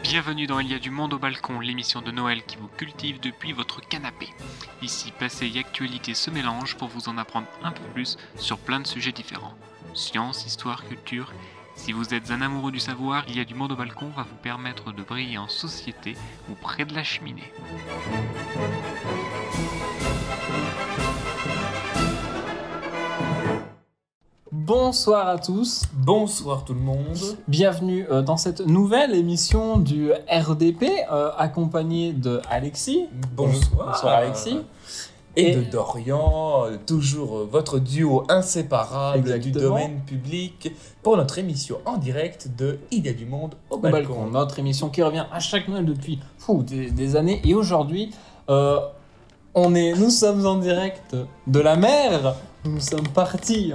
Bienvenue dans Il y a du monde au balcon, l'émission de Noël qui vous cultive depuis votre canapé. Ici, passé et actualité se mélangent pour vous en apprendre un peu plus sur plein de sujets différents. Science, histoire, culture. Si vous êtes un amoureux du savoir, Il y a du monde au balcon va vous permettre de briller en société ou près de la cheminée. Bonsoir à tous, Bonsoir tout le monde. bienvenue dans cette nouvelle émission du RDP, accompagné de Alexis. Bonsoir Alexis. Et de Dorian, toujours votre duo inséparable du Exactement. domaine public pour notre émission en direct de Il y a du monde au balcon. Notre émission qui revient à chaque Noël depuis des années. Et aujourd'hui, nous sommes en direct de la mer. Nous sommes partis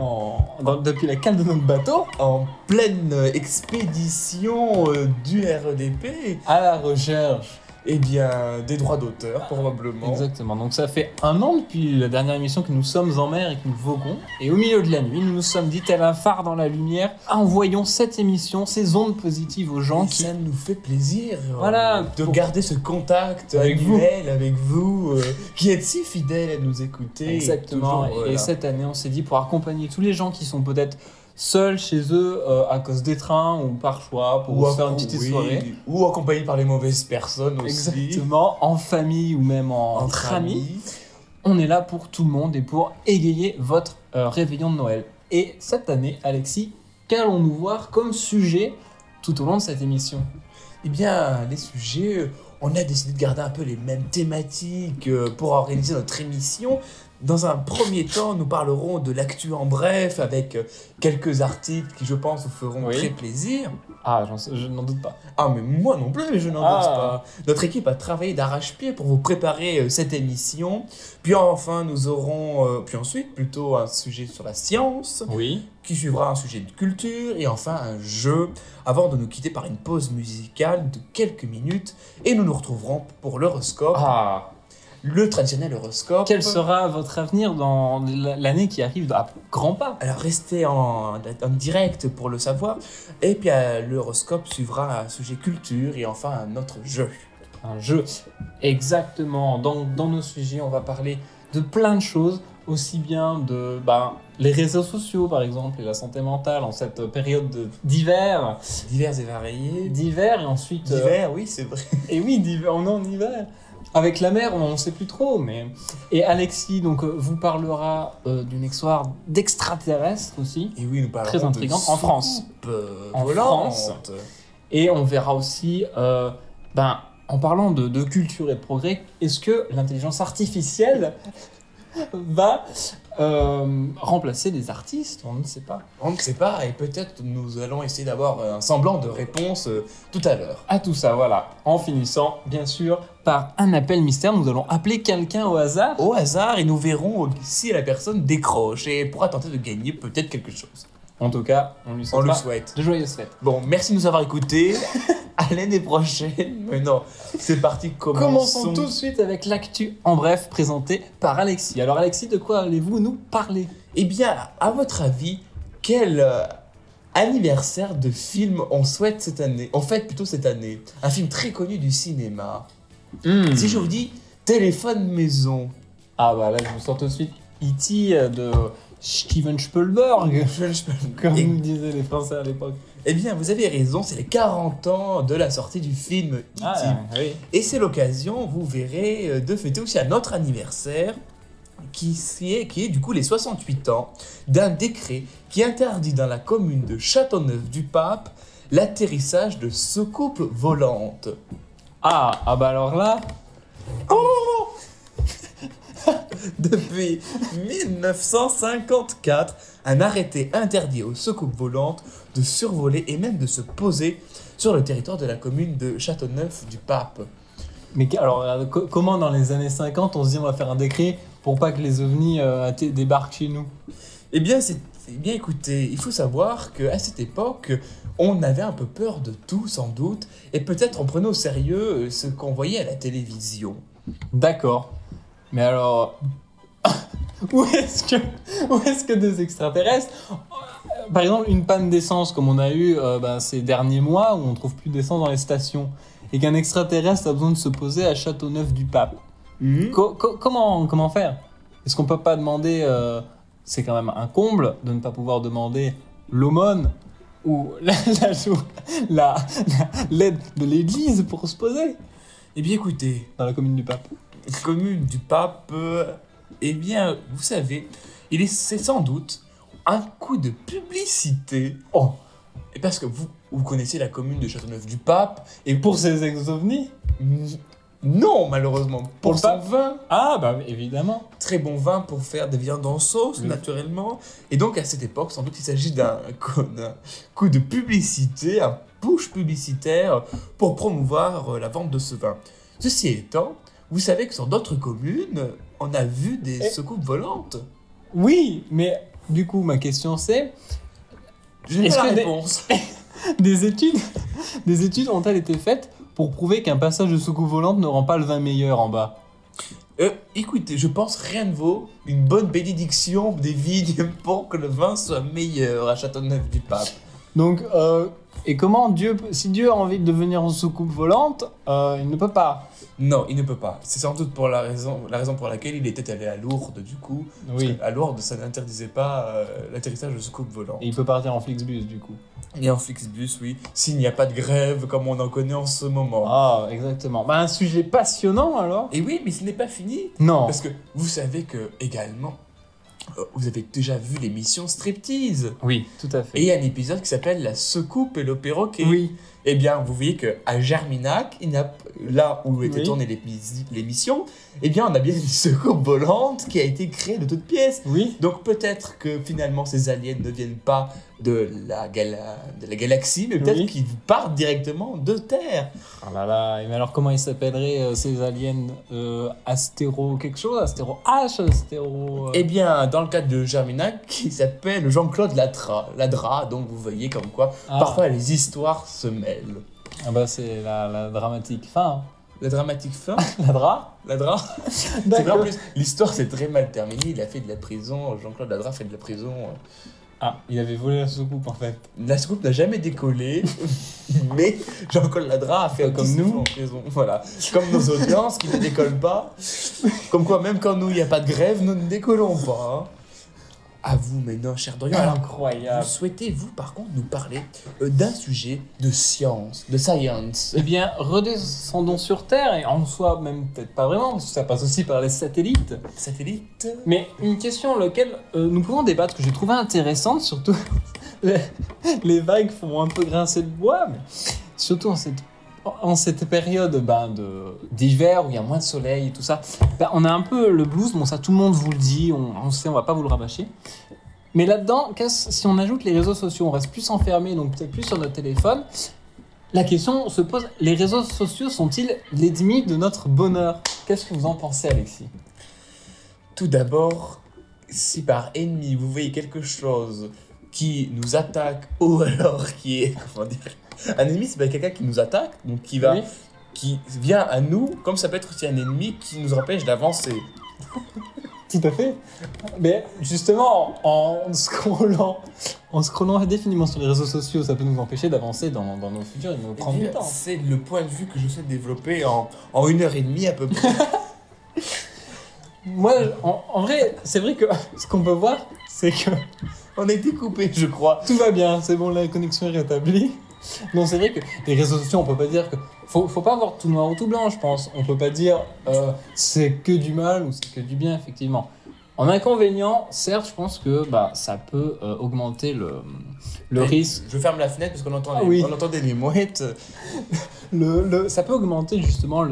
depuis la cale de notre bateau En pleine expédition du RDP, à la recherche. eh bien des droits d'auteur probablement. Exactement, donc ça fait un an depuis la dernière émission que nous sommes en mer et que nous voguons. Et au milieu de la nuit, nous nous sommes dit tel un phare dans la lumière, envoyons cette émission, ces ondes positives aux gens Et qui... ça nous fait plaisir Voilà, de pour- garder ce contact Avec annuel avec vous, qui êtes si fidèles à nous écouter. Exactement, Toujours, et voilà. cette année on s'est dit pour accompagner tous les gens qui sont peut-être seuls chez eux à cause des trains ou par choix, pour se faire une petite soirée. Ou accompagné par les mauvaises personnes aussi. Exactement, en famille ou même entre amis. On est là pour tout le monde et pour égayer votre réveillon de Noël. Et cette année, Alexis, qu'allons-nous voir comme sujet tout au long de cette émission? Eh bien, les sujets, on a décidé de garder un peu les mêmes thématiques pour organiser notre émission. Dans un premier temps, nous parlerons de l'actu en bref avec quelques articles qui, je pense, vous feront Oui. très plaisir. Ah, je n'en doute pas. Ah, mais moi non plus, je n'en Ah. doute pas. Notre équipe a travaillé d'arrache-pied pour vous préparer cette émission. Puis enfin, nous aurons, puis ensuite, plutôt un sujet sur la science, Oui. qui suivra un sujet de culture, et enfin un jeu, avant de nous quitter par une pause musicale de quelques minutes, et nous nous retrouverons pour l'horoscope, Ah, le traditionnel horoscope. quel sera votre avenir dans l'année qui arrive à grands pas? Alors restez en direct pour le savoir, et puis l'horoscope suivra un sujet culture, et enfin un autre jeu. Un jeu. Exactement. Dans nos sujets, on va parler de plein de choses, aussi bien de les réseaux sociaux, par exemple, et la santé mentale en cette période d'hiver. Divers et variés. D'hiver, et ensuite... Divers, oui, c'est vrai. Et oui, d'hiver, on est en hiver. Avec la mer, on ne sait plus trop, mais... Et Alexis, donc, vous parlera d'une histoire d'extraterrestres aussi. Et oui, nous parlerons Très intriguant. de En France. soucoupes, En volantes. France. Et on verra aussi, en parlant de culture et de progrès, est-ce que l'intelligence artificielle va remplacer les artistes? On ne sait pas. On ne sait pas, et peut-être nous allons essayer d'avoir un semblant de réponse tout à l'heure. À tout ça, voilà. En finissant, bien sûr, par un appel mystère, nous allons appeler quelqu'un au hasard. Au hasard, et nous verrons si la personne décroche et pourra tenter de gagner peut-être quelque chose. En tout cas, on lui On le souhaite souhaite. de joyeuses fêtes. Bon, merci de nous avoir écoutés. À l'année prochaine. Mais non, c'est parti, Commençons tout de suite avec l'actu en bref présenté par Alexis. Alors Alexis, de quoi allez-vous nous parler? Eh bien, à votre avis, quel anniversaire de film on souhaite cette année? En fait, plutôt cette année. Un film très connu du cinéma. Si je vous dis téléphone maison. Ah bah là, je vous sors tout de suite E.T. de Steven Spielberg, comme Et- nous disaient les Français à l'époque. Eh bien, vous avez raison, c'est les 40 ans de la sortie du film E.T. Oui. Et c'est l'occasion, vous verrez, de fêter aussi un autre anniversaire qui est du coup les 68 ans d'un décret qui interdit dans la commune de Châteauneuf-du-Pape l'atterrissage de soucoupes volantes. Ah bah alors là, Depuis 1954, un arrêté interdit aux soucoupes volantes de survoler et même de se poser sur le territoire de la commune de Châteauneuf-du-Pape. mais comment dans les années 50 on se dit on va faire un décret pour pas que les ovnis débarquent chez nous? Eh bien, écoutez, il faut savoir qu'à cette époque, on avait un peu peur de tout, sans doute, et peut-être on prenait au sérieux ce qu'on voyait à la télévision. D'accord. Mais alors, où est-ce que des extraterrestres, par exemple une panne d'essence comme on a eu ces derniers mois où on trouve plus d'essence dans les stations, et qu'un extraterrestre a besoin de se poser à Châteauneuf-du-Pape. Mhm. Comment faire? Est-ce qu'on peut pas demander, c'est quand même un comble de ne pas pouvoir demander l'aumône ou l'aide de l'église pour se poser Eh bien, écoutez, dans la commune du Pape? commune du pape, eh bien, vous savez, c'est sans doute un coup de publicité. Oh, Et parce que vous connaissez la commune de Châteauneuf-du-Pape, et pour ces ex-ovnis? Non, malheureusement, Pour pour le son pape vin. Ah, bah évidemment. Très bon vin pour faire des viandes en sauce, Oui. naturellement. Et donc, à cette époque, sans doute, il s'agit d'un coup de publicité, un push publicitaire pour promouvoir la vente de ce vin. Ceci étant, vous savez que sur d'autres communes, on a vu des Et- soucoupes volantes. Oui, mais du coup, ma question c'est, Je n'ai Est-ce pas la que des- réponse. des études ont-elles été faites pour prouver qu'un passage de soucoupe volante ne rend pas le vin meilleur en bas? Écoutez, je pense rien ne vaut une bonne bénédiction des vignes pour que le vin soit meilleur à Châteauneuf-du-Pape. Donc, et comment si Dieu a envie de devenir une soucoupe volante, il ne peut pas. Non, il ne peut pas. C'est sans doute pour la raison pour laquelle il était allé à Lourdes, du coup. Oui. Parce qu'à Lourdes, ça n'interdisait pas l'atterrissage de soucoupes volantes. Et il peut partir en Flixbus du coup. Et en Flixbus, oui. S'il n'y a pas de grève comme on en connaît en ce moment. Ah, exactement. Bah, un sujet passionnant alors. Et oui, mais ce n'est pas fini. Non. Parce que vous savez que, également, vous avez déjà vu l'émission Striptease. Oui, tout à fait. Et il y a un épisode qui s'appelle La secoupe et le perroquet. Oui. Eh bien, vous voyez qu'à Germinac, là où était Oui. tournée l'émission, eh bien, on a bien une secoupe volante qui a été créée de toutes pièces. Oui. Donc peut-être que finalement ces aliens ne viennent pas de la galaxie, mais peut-être Oui. qu'ils partent directement de Terre. Oh là là. Et mais alors comment ils s'appelleraient ces aliens Astéro quelque chose? Astéro H, Astéro. Eh bien, dans le cadre de Germinac, il s'appelle Jean-Claude Ladra, donc vous voyez comme quoi Ah. parfois les histoires se mêlent. Ah bah c'est la dramatique fin. La dramatique fin, La dra. Ladra. C'est vrai, en plus, l'histoire s'est très mal terminée. Il a fait de la prison, Jean-Claude Ladra fait de la prison. Ah, il avait volé la soucoupe en fait. La soucoupe n'a jamais décollé, mais Jean-Claude Ladra a fait un Comme petit nous. souffle en prison. Voilà. Comme nos audiences qui ne décollent pas. Comme quoi, même quand nous, il n'y a pas de grève, nous ne décollons pas. Hein. À vous maintenant, cher Dorian. Alors, Incroyable. souhaitez-vous, par contre, nous parler d'un sujet de science, de science? Eh bien, redescendons sur Terre, et en soi, même peut-être pas vraiment, parce que ça passe aussi par les satellites. Satellite? Mais une question laquelle nous pouvons débattre, que j'ai trouvé intéressante, surtout les vagues font un peu grincer le bois, mais surtout en cette période d'hiver où il y a moins de soleil et tout ça, on a un peu le blues, bon ça tout le monde vous le dit, on sait, on va pas vous le rabâcher. Mais là-dedans, si on ajoute les réseaux sociaux, on reste plus enfermé, donc peut-être plus sur notre téléphone. La question se pose, les réseaux sociaux sont-ils l'ennemi de notre bonheur? Qu'est-ce que vous en pensez, Alexis? Tout d'abord, si par ennemi vous voyez quelque chose qui nous attaque ou alors qui est, comment dire, un ennemi c'est pas quelqu'un qui nous attaque, donc Oui. qui vient à nous, comme ça peut être aussi un ennemi qui nous empêche d'avancer. Tout à fait. Mais justement, en scrollant indéfiniment sur les réseaux sociaux, ça peut nous empêcher d'avancer dans nos futurs et de nous prendre du temps. C'est le point de vue que je sais développer en 1h30 à peu près. Moi, en vrai, c'est vrai que ce qu'on peut voir, c'est que On a été coupé, je crois. tout va bien, c'est bon, la connexion est rétablie. Non, c'est vrai que les réseaux sociaux, on peut pas dire que... Faut pas avoir tout noir ou tout blanc, je pense. On peut pas dire c'est que du mal ou c'est que du bien, effectivement. En inconvénient, certes, je pense que ça peut augmenter le risque. Je ferme la fenêtre parce qu'on entend Ah oui. on entendait les mouettes. Ça peut augmenter justement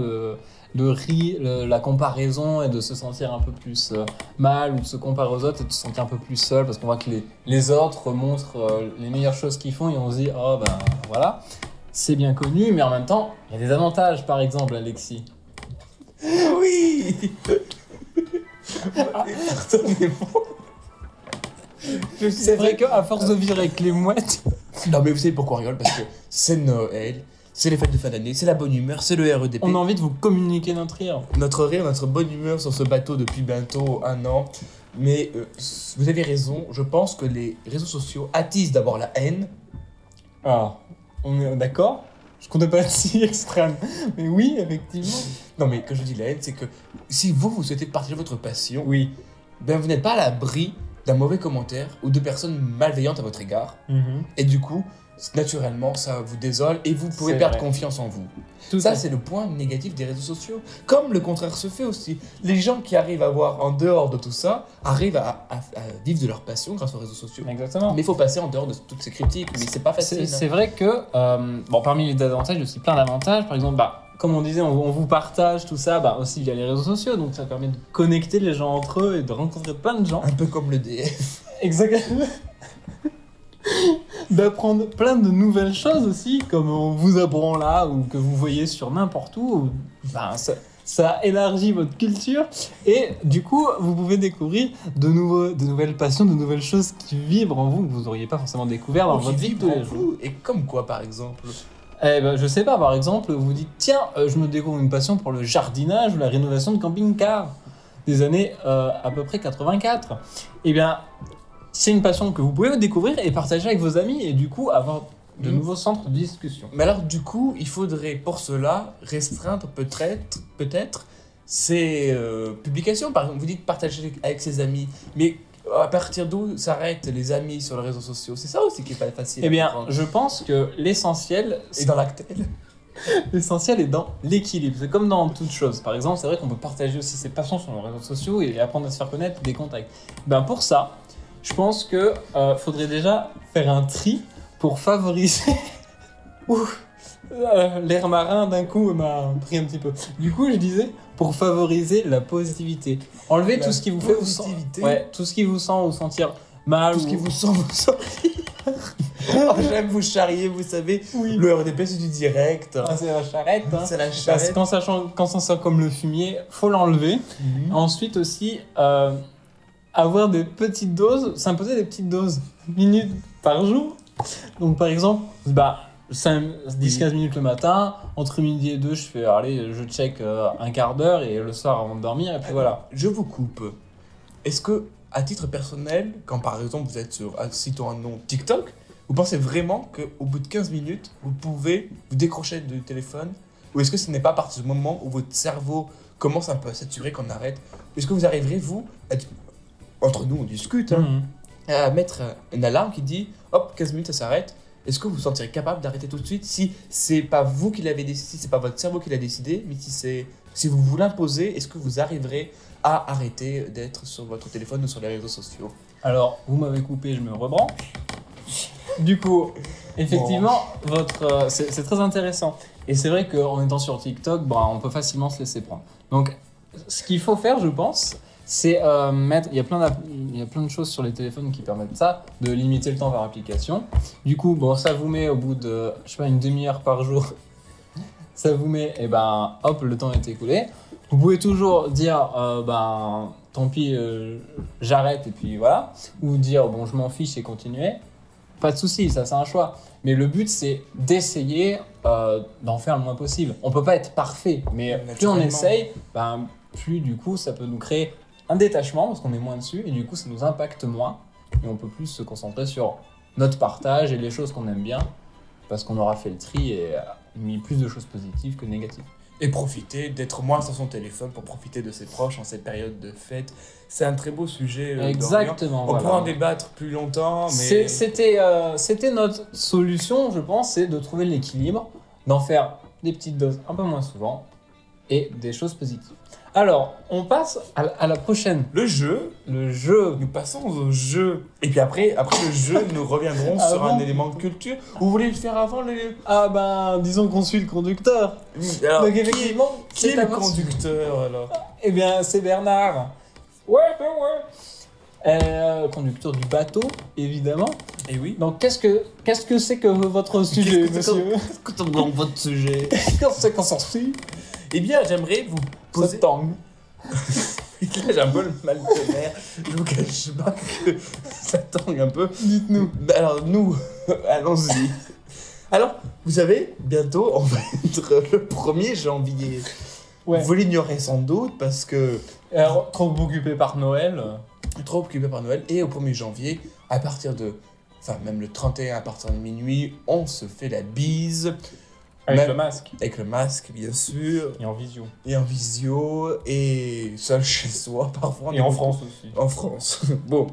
la comparaison et de se sentir un peu plus mal ou de se comparer aux autres et de se sentir un peu plus seul parce qu'on voit que les autres montrent les meilleures choses qu'ils font et on se dit oh ben voilà, c'est bien connu, mais en même temps il y a des avantages, par exemple, Alexis. Oui. C'est vrai qu'à force de vivre avec les mouettes, Non mais vous savez pourquoi on rigole? Parce que c'est Noël, c'est les fêtes de fin d'année, c'est la bonne humeur, c'est le REDP. on a envie de vous communiquer notre rire. Notre rire, notre bonne humeur sur ce bateau depuis bientôt 1 an. Mais vous avez raison, je pense que les réseaux sociaux attisent d'abord la haine. Ah, on est d'accord. Je comptais pas être si extrême. Mais oui, effectivement. Non, mais quand je dis la haine, c'est que si vous souhaitez partager votre passion, Oui. ben vous n'êtes pas à l'abri d'un mauvais commentaire ou de personnes malveillantes à votre égard. Et du coup, naturellement, ça vous désole et vous pouvez C'est perdre vrai. confiance en vous. Tout Ça, à c'est le point négatif des réseaux sociaux. Comme le contraire se fait aussi. Les gens qui arrivent à voir en dehors de tout ça arrivent à vivre de leur passion grâce aux réseaux sociaux. Exactement. Mais il faut passer en dehors de toutes ces critiques. Mais c'est pas facile. C'est vrai que, bon, parmi les avantages, il y a aussi plein d'avantages. Par exemple, comme on disait, on vous partage tout ça aussi via les réseaux sociaux. Donc ça permet de connecter les gens entre eux et de rencontrer plein de gens. Un peu comme le DF. Exactement. D'apprendre plein de nouvelles choses aussi, comme on vous apprend là ou que vous voyez sur n'importe où. Ça élargit votre culture et du coup, vous pouvez découvrir de nouvelles passions, de nouvelles choses qui vibrent en vous que vous n'auriez pas forcément découvert dans votre vie de tous les jours. Et comme quoi, par exemple? Je sais pas, par exemple, vous dites tiens, je me découvre une passion pour le jardinage ou la rénovation de camping-car des années à peu près 84. Eh bien, c'est une passion que vous pouvez découvrir et partager avec vos amis et du coup avoir de nouveaux centres de discussion. Mais alors, du coup, il faudrait pour cela restreindre peut-être ces publications. Par exemple, vous dites partager avec ses amis, mais à partir d'où s'arrêtent les amis sur les réseaux sociaux? C'est ça aussi qui est pas facile. Eh bien, à comprendre. je pense que l'essentiel, Et dans l'actel. l'essentiel est dans l'équilibre. C'est comme dans toute chose. Par exemple, c'est vrai qu'on peut partager aussi ses passions sur les réseaux sociaux et apprendre à se faire connaître des contacts. Pour ça, je pense que faudrait déjà faire un tri pour favoriser. L'air marin d'un coup m'a pris un petit peu. Du coup, je disais pour favoriser la positivité. Enlever La tout ce qui vous fait positivité. ouais, tout ce qui vous sent vous sentir mal Tout ce qui ou- vous sent, vous sortir. Oh, j'aime vous charrier, vous savez. Oui. Le RDP, c'est du direct. Ah, c'est la charrette. Hein. C'est la Parce que charrette. quand ça sent comme le fumier, faut l'enlever. Mhm. Ensuite aussi, avoir des petites doses, s'imposer des petites doses, minutes par jour. Donc par exemple, 10-15 minutes le matin, entre midi et 2, je fais, allez, je check un quart d'heure et le soir avant de dormir, et puis voilà. Je vous coupe. Est-ce que, à titre personnel, quand par exemple vous êtes sur, citons un nom, TikTok, vous pensez vraiment qu'au bout de 15 minutes, vous pouvez vous décrocher du téléphone? Ou est-ce que ce n'est pas à partir du moment où votre cerveau commence un peu à saturer qu'on arrête? Est-ce que vous arriverez, vous, entre nous on discute, hein, Mhm. à mettre une alarme qui dit hop, 15 minutes ça s'arrête? Est-ce que vous vous sentirez capable d'arrêter tout de suite si c'est pas vous qui l'avez décidé, si c'est pas votre cerveau qui l'a décidé, mais si vous vous l'imposez, est-ce que vous arriverez à arrêter d'être sur votre téléphone ou sur les réseaux sociaux? Alors, vous m'avez coupé, je me rebranche. Du coup, effectivement, c'est très intéressant. Et c'est vrai qu'en étant sur TikTok, on peut facilement se laisser prendre. Donc, ce qu'il faut faire, je pense, c'est mettre. Il y a plein de choses sur les téléphones qui permettent ça, de limiter le temps par application. Du coup, ça vous met au bout de, je sais pas, une demi-heure par jour. Ça vous met, hop, le temps est écoulé. Vous pouvez toujours dire, tant pis, j'arrête et puis voilà. Ou dire, bon, je m'en fiche et continuer. Pas de souci, ça c'est un choix. Mais le but c'est d'essayer d'en faire le moins possible. On peut pas être parfait, mais plus on Naturellement. essaye, plus du coup ça peut nous créer un détachement parce qu'on est moins dessus et du coup ça nous impacte moins. Et on peut plus se concentrer sur notre partage et les choses qu'on aime bien parce qu'on aura fait le tri et mis plus de choses positives que négatives. Et profiter d'être moins sur son téléphone pour profiter de ses proches en cette période de fête. C'est un très beau sujet. Exactement. On voilà. pourra en débattre plus longtemps, mais C'était notre solution, je pense, c'est de trouver l'équilibre, d'en faire des petites doses un peu moins souvent et des choses positives. Alors, on passe à la prochaine. le jeu, Le jeu. nous passons au jeu. Et puis après le jeu, nous reviendrons sur Avant. un élément de culture. Vous voulez le faire avant les... Disons qu'on suit le conducteur. Alors, Donc effectivement, qui est à le votre- conducteur alors? Eh bien, c'est Bernard. Ouais. Conducteur du bateau, évidemment. Eh oui. Donc, qu'est-ce que c'est que votre sujet, Qu'est-ce que c'est monsieur? Quand on dans votre sujet. Qu'est-ce que c'est qu'on s'en suit? Eh bien, j'aimerais vous Ça poser... tangue. Là, j'ai un peu le mal de mer. Je vous cache pas que ça tangue un peu. Dites-nous. Alors, nous, allons-y. Alors, vous savez, bientôt, on va être le 1er janvier. Ouais. Vous l'ignorez sans doute parce que Alors, trop occupé par Noël. trop occupé par Noël. Et au 1er janvier, à partir de... Enfin, même le 31, à partir de minuit, on se fait la bise. Avec Même- le masque. Avec le masque, bien sûr, Et en visio. et en visio, et seul chez soi, parfois. on Et est en beaucoup- France aussi. En France. Bon,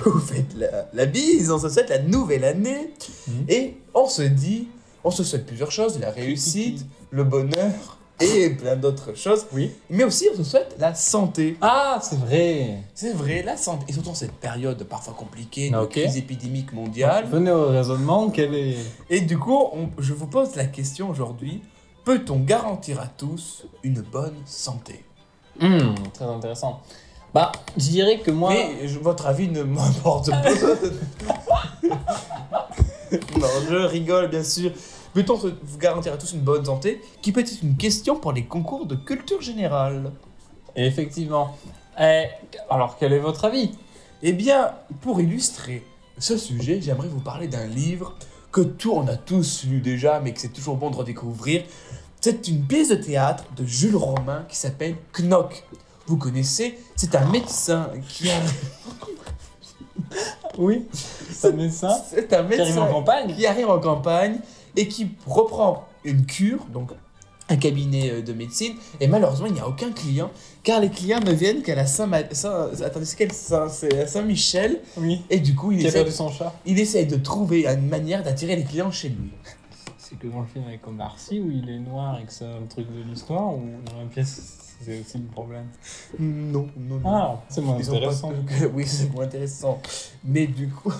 vous faites la bise, on se souhaite la nouvelle année, Mhm. et on se souhaite plusieurs choses, la réussite, le bonheur, et plein d'autres choses. Oui. Mais aussi, on se souhaite la santé. Ah, c'est vrai. C'est vrai, la santé. Et surtout en cette période parfois compliquée de Ok. crise épidémique mondiale. Venez au raisonnement, quel est... Et du coup, je vous pose la question aujourd'hui. Peut-on garantir à tous une bonne santé? Très intéressant. Bah, je dirais que moi... Mais votre avis ne m'importe pas. Non, je rigole bien sûr. Peut-on vous garantir à tous une bonne santé, qui peut être une question pour les concours de culture générale? Et effectivement. Alors, quel est votre avis? Eh bien, pour illustrer ce sujet, j'aimerais vous parler d'un livre que on a tous lu déjà, mais que c'est toujours bon de redécouvrir. C'est une pièce de théâtre de Jules Romain qui s'appelle Knock. Vous connaissez, c'est un médecin qui a... Oui, c'est un médecin C'est un qui arrive en médecin campagne. qui arrive en campagne et qui reprend une cure, donc un cabinet de médecine, et malheureusement il n'y a aucun client, car les clients ne viennent qu'à la attendez, c'est quel Saint, c'est à Saint-Michel, Oui, et du coup qui a perdu son chat. il essaye de trouver une manière d'attirer les clients chez lui. C'est que dans le film avec Omar Sy, où il est noir et que c'est un truc de l'histoire, ou dans la pièce, c'est aussi le problème. Non, non, non. Ah, c'est moins Ils ont pas- intéressant. Oui, c'est moins intéressant. Mais du coup...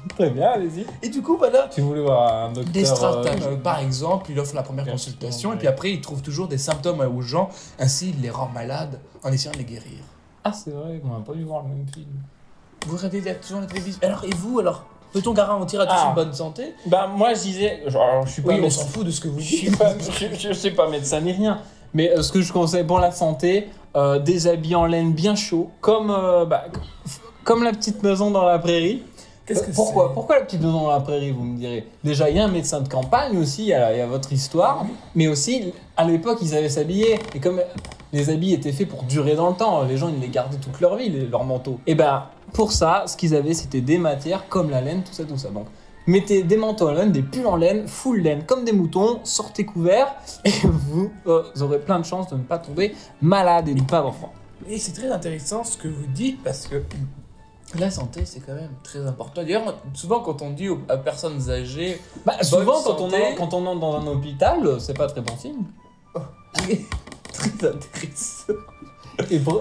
Très bien, allez-y. Et du coup, voilà, Tu voulais voir un docteur... des stratagèmes. Par exemple, il offre la première consultation, et puis après, il trouve toujours des symptômes aux gens, ainsi il les rend malades en essayant de les guérir. Ah, c'est vrai qu'on n'a pas dû voir le même film. Vous regardez toujours la télévision. Alors, et vous, alors peut-on garantir à tous Ah. une bonne santé? Bah, moi, je disais... Alors, je suis pas Oui, on médecin. s'en fout de ce que vous Je suis dites. pas, je suis pas médecin ni rien. Mais ce que je conseille pour la santé, des habits en laine bien chauds, comme la petite maison dans la prairie. Qu'est-ce que Pourquoi c'est? Pourquoi la petite maison dans la prairie, vous me direz? Déjà, il y a un médecin de campagne aussi, il y a votre histoire, mais aussi, à l'époque, ils avaient s'habiller, et comme les habits étaient faits pour durer dans le temps, les gens, ils les gardaient toute leur vie, leurs manteaux. Et ben, pour ça, ce qu'ils avaient, c'était des matières comme la laine, tout ça, tout ça. Donc, mettez des manteaux en laine, des pulls en laine, full laine, comme des moutons, sortez couverts, et vous aurez plein de chances de ne pas tomber malade et de ne pas avoir froid. Et c'est très intéressant ce que vous dites parce que la santé, c'est quand même très important. D'ailleurs, souvent quand on dit à personnes âgées, Bah, souvent, quand santé. quand on entre dans un hôpital, c'est pas très bon signe. très intéressant.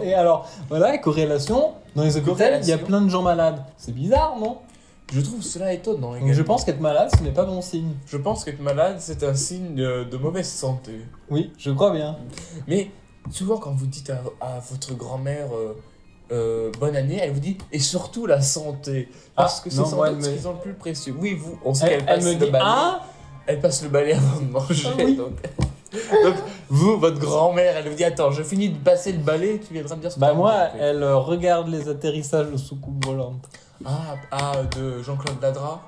Et alors, voilà, corrélation, dans les hôpitaux, il y a Corrélation. plein de gens malades. C'est bizarre, non? Je trouve cela étonnant. Donc, également. je pense qu'être malade, ce n'est pas bon signe. Je pense qu'être malade, c'est un signe de mauvaise santé. Oui, je crois bien. Mais souvent, quand vous dites à votre grand-mère bonne année, elle vous dit et surtout la santé. Parce que c'est non, sans moi, doute elle ce me- qu'ils ont le plus précieux. Oui, vous, on sait Elle, qu'elle elle passe me le dit, balai. ah, Elle passe le balai avant de manger. Ah oui. Donc, vous, votre grand-mère, elle vous dit attends, je finis de passer le balai, tu viendras me dire ce que bah tu moi, as fait. elle regarde les atterrissages de soucoupes volantes. De Jean-Claude Ladra.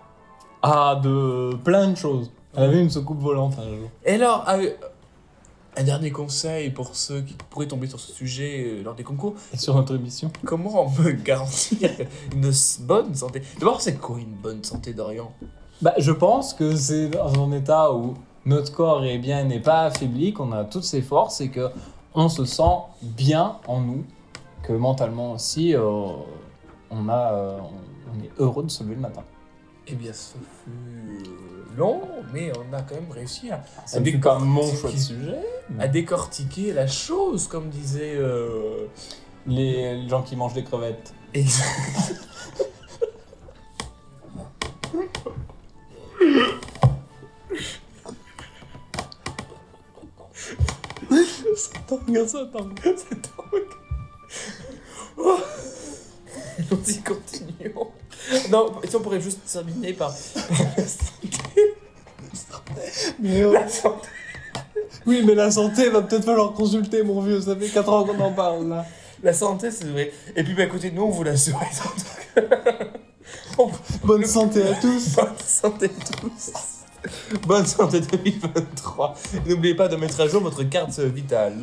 Ah, de plein de choses. Elle avait une soucoupe volante un jour. Et alors, un dernier conseil pour ceux qui pourraient tomber sur ce sujet lors des concours. Et sur notre émission. Comment on peut garantir une bonne santé? D'abord, c'est quoi une bonne santé, Dorian? Bah, je pense que c'est dans un état où notre corps n'est pas affaibli, qu'on a toutes ses forces et que on se sent bien en nous, que mentalement aussi, on est heureux de se lever le matin. Eh bien, ce fut long, mais on a quand même réussi Ça ne fut pas mon choix de sujet. à décortiquer la chose, comme disait... Les gens qui mangent des crevettes. Exact. Regarde ça, attends. Nous y continuons. Non, si on pourrait juste terminer par Mais la santé. oui, mais la santé va peut-être falloir consulter, mon vieux. Ça fait 4 ans qu'on en parle, là. La santé, c'est vrai. Et puis, à côté de nous, on vous l'assure. Bonne santé à tous. Bonne santé à tous. Bonne santé 2023. N'oubliez pas de mettre à jour votre carte vitale.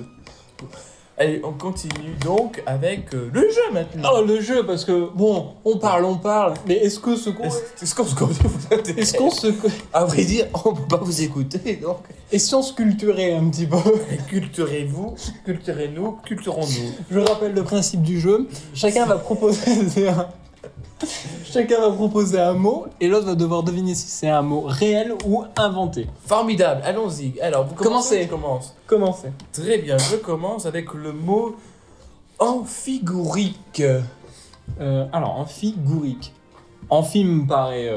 Allez, on continue donc avec le jeu maintenant. Oh, le jeu, parce que, bon, on parle, mais est-ce que ce qu'on... Est-ce qu'on se vous intéresse? Est-ce qu'on se... À vrai dire, on peut pas vous écouter, donc... Et si on se culturait un petit peu? Culturez-vous, culturez-nous, culturons-nous. Je rappelle le principe du jeu. Chacun va proposer un mot, et l'autre va devoir deviner si c'est un mot réel ou inventé. Formidable, allons-y. Alors, vous commencez? Commencez. Je commence. Commencez. Très bien, je commence avec le mot amphigourique. Alors, amphigourique. Amphi me paraît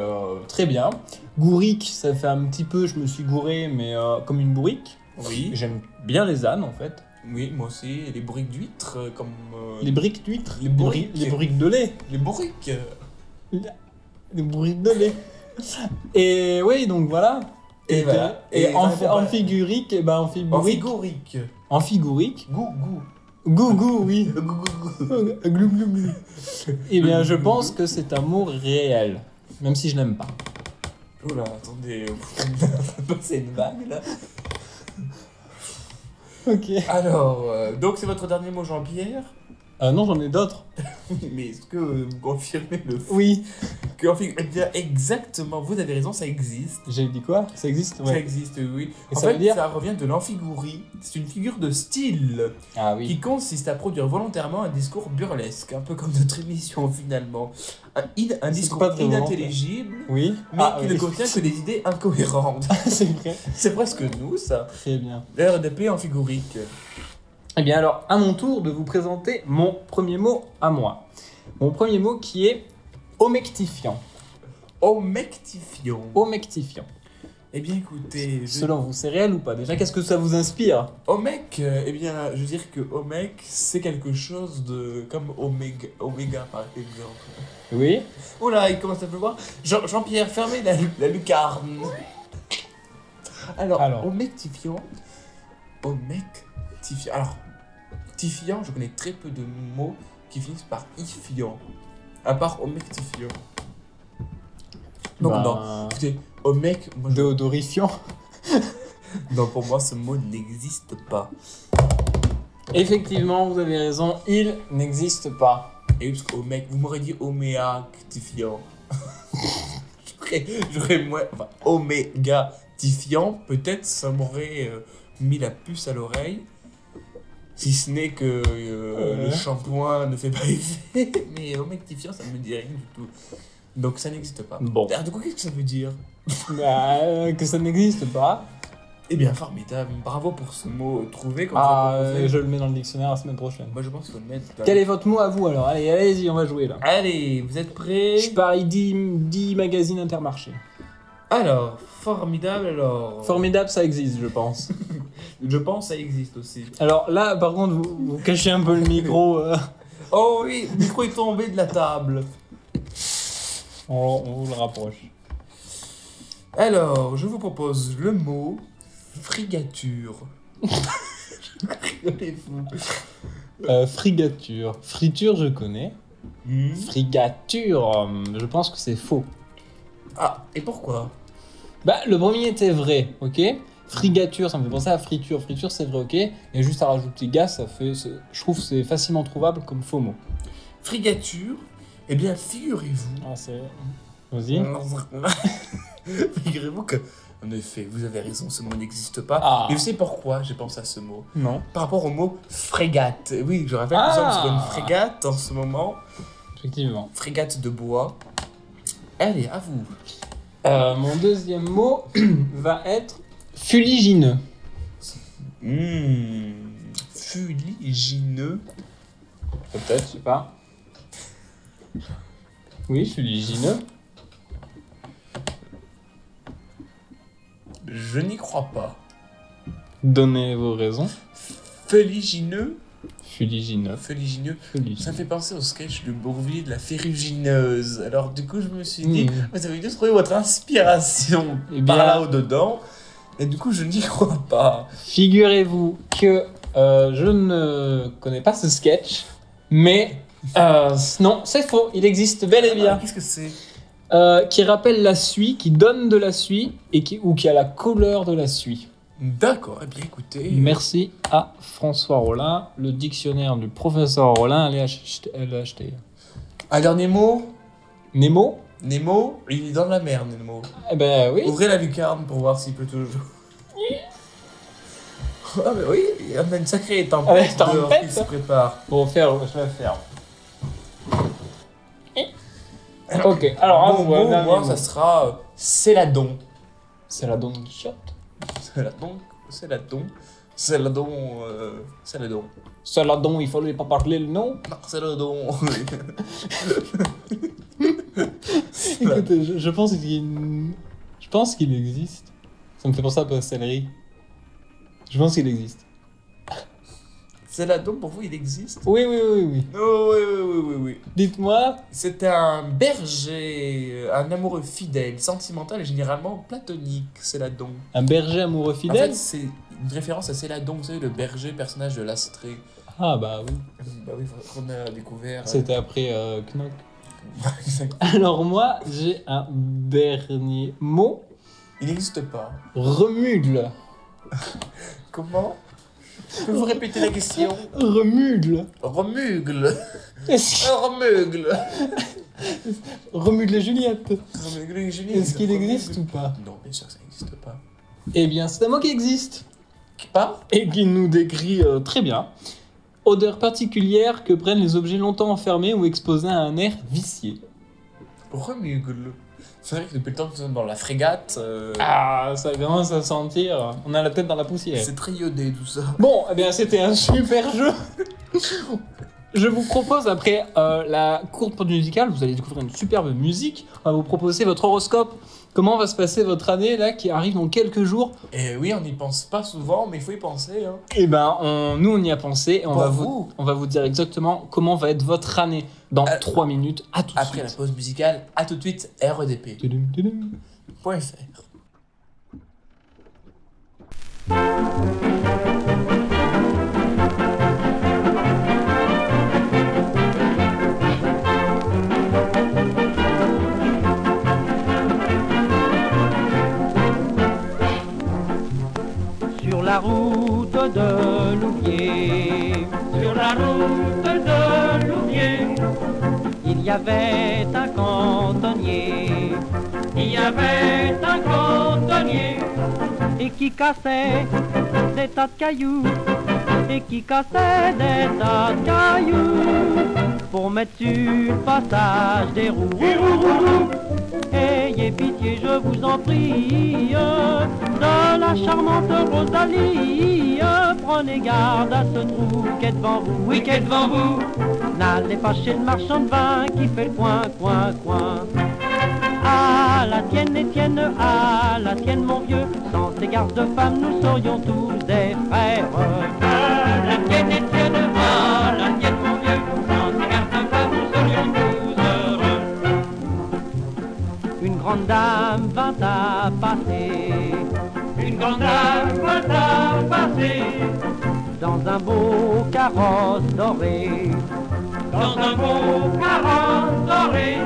très bien. Gourique, ça fait un petit peu, je me suis gouré, mais comme une bourrique. Oui. J'aime bien les ânes, en fait. Oui, moi aussi. Les bourriques d'huîtres, comme... Les briques d'huîtres. Les bourriques. Les briques de lait. Les bourriques. Les bourriques de lait. Et oui, donc voilà. Et voilà. Et amphigurique, et ben amphigourique. Amphigourique. Amphigourique. Gougou. Gougou, oui. Gougou. Glou, glou, glou. Eh bien, je pense que c'est un mot réel. Même si je l'aime pas. Oula, attendez. C'est une vague, là. Ok. Alors, donc c'est votre dernier mot, Jean-Pierre. Non, j'en ai d'autres. Mais est-ce que vous confirmez le fait Oui. que eh bien, exactement, vous avez raison, ça existe. J'ai dit quoi? Ça existe? Ça Ouais. existe, oui. Et En ça veut fait, dire ça revient de l'amphigourie. C'est une figure de style Ah oui. qui consiste à produire volontairement un discours burlesque, un peu comme notre émission finalement. Un C'est discours pas très inintelligible, Oui. mais qui oui. ne contient que des idées incohérentes. C'est vrai. C'est presque nous, ça. Très bien. RDP amphigurique. Eh bien alors, à mon tour de vous présenter mon premier mot à moi. Mon premier mot qui est omectifiant. Omectifiant. Omectifiant. Eh bien, écoutez, Selon vous, c'est réel ou pas? Déjà, qu'est-ce que ça vous inspire? Omec, eh bien, je veux dire que Omec, c'est quelque chose de... comme Oméga, par exemple. Oui. Oula, il commence à pleuvoir. Jean-Pierre, fermez la lucarne. Alors. Omectifiant. Omectifiant. Alors, tifiant, je connais très peu de mots qui finissent par ifiant. À part omectifiant. Donc, non. Écoutez, omec, moi, Déodorifiant. non, pour moi, ce mot n'existe pas. Effectivement, vous avez raison, il n'existe pas. Et parce qu'omec, vous m'aurez dit oméactifiant. J'aurais moins. Enfin, omégatifiant, peut-être ça m'aurait mis la puce à l'oreille. Si ce n'est que le shampoing ne fait pas effet. Mais omectifiant, ça ne me dit rien du tout. Donc ça n'existe pas. Bon. Alors, du coup, qu'est-ce que ça veut dire? Que ça n'existe pas. Eh bien, formidable. Bravo pour ce mot trouvé. Je le mets dans le dictionnaire la semaine prochaine. Moi, je pense qu'il faut le mettre. Quel est votre mot à vous alors? Allez, allez-y, on va jouer là. Allez, vous êtes prêts? Je parie 10 magazines Intermarché. Alors, formidable alors. Formidable, ça existe, je pense. Je pense que ça existe aussi. Alors là, par contre, vous cachez un peu le micro. Oh oui, le micro est tombé de la table. On vous le rapproche. Alors, je vous propose le mot frigature. Rigolez-vous. Frigature. Friture, je connais. Frigature, je pense que c'est faux. Ah, et pourquoi? Bah, le premier était vrai, ok? Frigature, ça me fait penser à friture. Friture, c'est vrai, ok? Et juste à rajouter gaz, ça fait... Je trouve que c'est facilement trouvable comme faux mot. Frigature, eh bien, figurez-vous... Ah, c'est... Vas-y. Figurez-vous que, en effet, vous avez raison, ce mot n'existe pas. Ah. Et vous savez pourquoi j'ai pensé à ce mot? Non. Par rapport au mot frégate. Oui, je rappelle que nous sommes sur une frégate en ce moment. Effectivement. Frégate de bois. Allez, à vous. Mon deuxième mot va être fuligineux. Fuligineux. Peut-être, je sais pas. Oui, fuligineux. Je n'y crois pas. Donnez vos raisons. Fuligineux. Fuligineux. Fuligineux. Fuligineux. Ça me fait penser au sketch de Bourvil de la ferrugineuse. Alors du coup je me suis dit, vous avez dû trouver votre inspiration par là ou dedans. Et du coup je n'y crois pas. Figurez-vous que je ne connais pas ce sketch, mais non, c'est faux. Il existe bel et bien. Qu'est-ce que c'est? Qui rappelle la suie, qui donne de la suie, et qui a la couleur de la suie. D'accord, eh bien écoutez... Merci à François Rollin. Le dictionnaire du professeur Rollin, allez acheter. Un dernier mot. Nemo? Nemo, il est dans la mer, Nemo. Eh ben oui. Ouvrez la lucarne pour voir s'il peut toujours... Ah mais oui, il y a une sacrée tempête dehors qui se prépare. Bon, je vais faire. Ok, alors Bon mot, moi, ça sera Céladon. C'est la Don Quichotte. Céladon. Céladon. Céladon, il fallait pas parler le nom. Non, Céladon. Écoute, je pense qu'il existe. Ça me fait penser un peu à céleri. Je pense qu'il existe. Céladon, pour vous, il existe? Oui. Oh, oui. Dites-moi. C'était un berger, un amoureux fidèle, sentimental et généralement platonique, Céladon. Un berger amoureux En fidèle. fait, c'est une référence à Céladon, vous savez, le berger, personnage de l'Astrée. Ah bah oui. Bah oui, qu'on a découvert. C'était après Knock. Exactement. Alors moi, j'ai un dernier mot. Il n'existe pas. Remugle. Comment? Pouvez-vous répéter la question? Remugle. Remugle. Est-ce Remugle. Remugle et Juliette. Remugle et Juliette. Est-ce qu'il existe ou pas? Non, bien sûr que ça n'existe pas. Eh bien, c'est un mot qui existe. Pas? Et qui nous décrit très bien. Odeur particulière que prennent les objets longtemps enfermés ou exposés à un air vicié. Remugle. C'est vrai que depuis le temps que nous sommes dans la frégate, Ah, ça commence à sentir. On a la tête dans la poussière. c'est très iodé tout ça. Bon, eh bien, c'était un super jeu. Je vous propose, après la courte pause musicale, vous allez découvrir une superbe musique. On va vous proposer votre horoscope. Comment va se passer votre année, là, qui arrive dans quelques jours? Et oui, on n'y pense pas souvent, mais il faut y penser. Hein. Eh ben, nous, on y a pensé. Et on Pour va vous dire exactement comment va être votre année dans 3 minutes. À tout de Après la suite. pause musicale, à tout de suite, REDP.fr. Tudum, tudum. Sur la route de Louviers, sur la route de Louviers, il y avait un cantonnier, il y avait un cantonnier, et qui cassait des tas de cailloux, et qui cassait des tas de cailloux, pour mettre sur le passage des roues. Ayez pitié, je vous en prie, de la charmante Rosalie. Prenez garde à ce trou qui est devant vous, oui, qui est devant vous. N'allez pas chez le marchand de vin qui fait le coin. À la tienne, Étienne, à la tienne, mon vieux. Sans ces gardes de femmes, nous serions tous des frères. À la tienne, Étienne, à la tienne, mon vieux. Sans ces gardes de femmes, nous serions tous heureux. Une grande dame vint à passer, une grande dame vint à passer, dans un beau carrosse doré, dans un beau carrosse doré,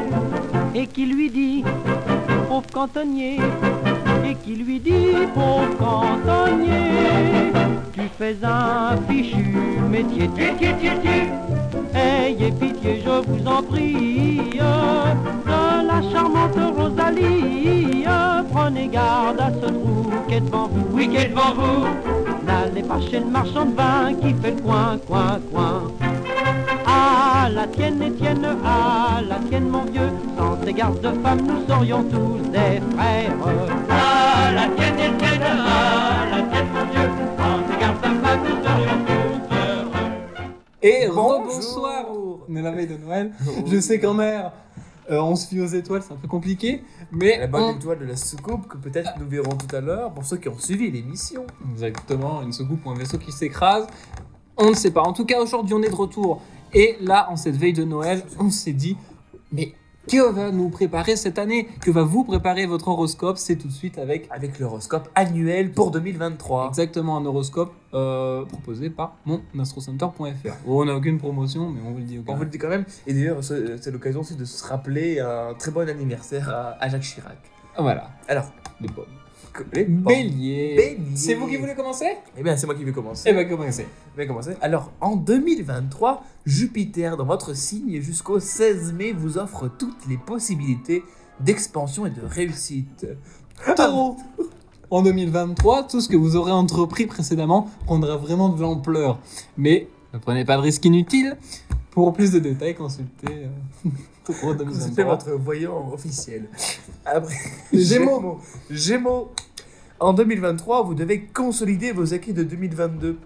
et qui lui dit, pauvre cantonnier, et qui lui dit, pauvre cantonnier, tu fais un fichu métier, ayez pitié, je vous en prie, de la charmante Rosalie, prenez garde à ce trou qui est devant vous, oui, qui est devant vous. N'allez pas chez le marchand de vin qui fait le coin. À la tienne, Étienne, à la tienne, mon vieux. Sans ces gardes de femmes, nous serions tous des frères. À la tienne, Étienne, à la tienne, mon vieux. Sans ces gardes de femmes, nous serions tous heureux. Et Bonjour. bonsoir. On est la veille de Noël. Je sais qu'en mer, on se fie aux étoiles, c'est un peu compliqué. Mais La bonne étoile de la soucoupe que peut-être nous verrons tout à l'heure pour ceux qui ont suivi l'émission. Exactement, une soucoupe ou un vaisseau qui s'écrase. On ne sait pas. En tout cas, aujourd'hui, on est de retour. Et là, en cette veille de Noël, on s'est dit, mais que va nous préparer cette année? Que va vous préparer votre horoscope? C'est tout de suite avec L'horoscope annuel pour 2023. exactement un horoscope proposé par monastrocenter.fr. Oh, on n'a aucune promotion, mais on vous le dit au cas On vous le dit quand même. Et d'ailleurs, c'est l'occasion aussi de se rappeler un très bon anniversaire à Jacques Chirac. Ah, voilà, Alors, les pommes. Les Bélier. Bélier. C'est vous qui voulez commencer? Eh bien, c'est moi qui vais commencer. Eh ben, commencez. Je vais commencer. Alors, en 2023, Jupiter, dans votre signe, jusqu'au 16 mai, vous offre toutes les possibilités d'expansion et de réussite. Taureau. En 2023, tout ce que vous aurez entrepris précédemment prendra vraiment de l'ampleur. Mais ne prenez pas de risques inutiles. Pour plus de détails, consultez Taureau C'était 2023. votre voyant officiel. Après, Gémeaux. Gémeaux. En 2023, vous devez consolider vos acquis de 2022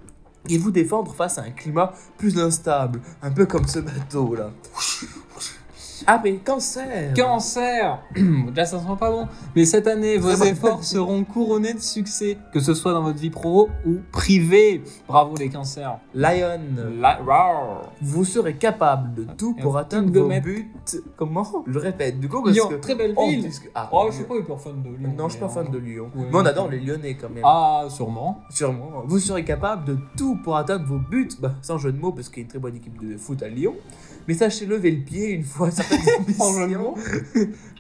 et vous défendre face à un climat plus instable, un peu comme ce bateau là. Ah mais Cancer. Cancer. Là, ça sent pas bon. Mais cette année, vos Très bon. efforts seront couronnés de succès, que ce soit dans votre vie pro ou privée. Bravo les cancers. Lion. Rawr. Vous serez capable de tout Et pour un atteindre truc de vos mettre. buts. Comment? Je le répète. Du coup, parce Lyon, que très belle on ville. dit que- Ah, Oh, je suis pas hyper fan de Lyon. Non, je suis pas mais, fan de Lyon. Ouais. Mais on adore les Lyonnais quand même. Ah, sûrement. Sûrement. Vous serez capable de tout pour atteindre vos buts. Bah, sans jeu de mots, parce qu'il y a une très bonne équipe de foot à Lyon. Mais sachez lever le pied une fois certaines Sans jeu de ambitions. mots.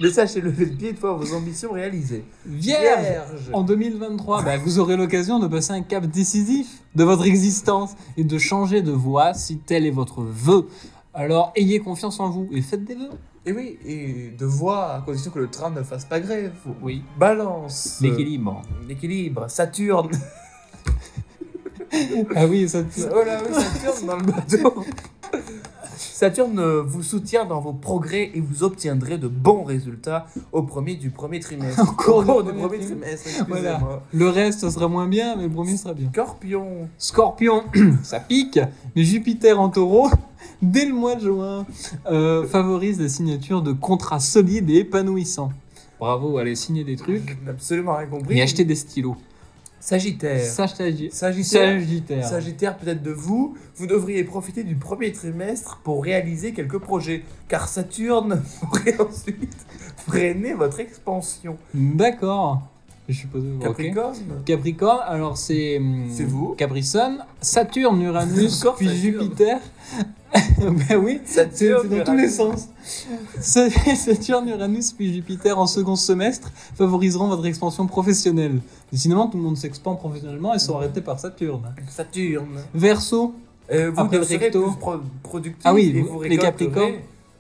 Mais sachez lever le pied une fois vos ambitions réalisées. Vierge. En 2023, vous aurez l'occasion de passer un cap décisif de votre existence et de changer de voie si tel est votre vœu. Alors, ayez confiance en vous et faites des vœux. Et oui, et de voix à condition que le train ne fasse pas grève. Oui. Balance. L'équilibre. L'équilibre. Saturne. Ah oui, ça. Oh là, oui, Saturne dans le bateau. Saturne vous soutient dans vos progrès et vous obtiendrez de bons résultats au premier trimestre. Encore Au cours du du premier premier trimestre, excusez-moi. Voilà. Le reste, ça sera moins bien, mais le premier sera bien. Scorpion. Scorpion, ça pique, mais Jupiter en taureau, dès le mois de juin, favorise la signature de contrats solides et épanouissants. Bravo, allez signer des trucs Je n'ai absolument rien compris. et acheter des stylos. Sagittaire. Sagittaire. Sagittaire. Sagittaire, peut-être de vous, vous devriez profiter du premier trimestre pour réaliser quelques projets, car Saturne pourrait ensuite freiner votre expansion. D'accord. Je suppose. ok. Capricorne. Capricorne, alors c'est. C'est vous. Capricorne, Saturne, Uranus, Encore puis Saturne. Jupiter. Ben oui, c'est dans tous les sens. Saturne, Uranus, puis Jupiter en second semestre favoriseront votre expansion professionnelle. Décidément, tout le monde s'expand professionnellement et sont arrêtés par Saturne. Saturne. Verseau, Vous Après le serez recto. plus productif Ah oui, et vous- vous les récolterez- Capricornes.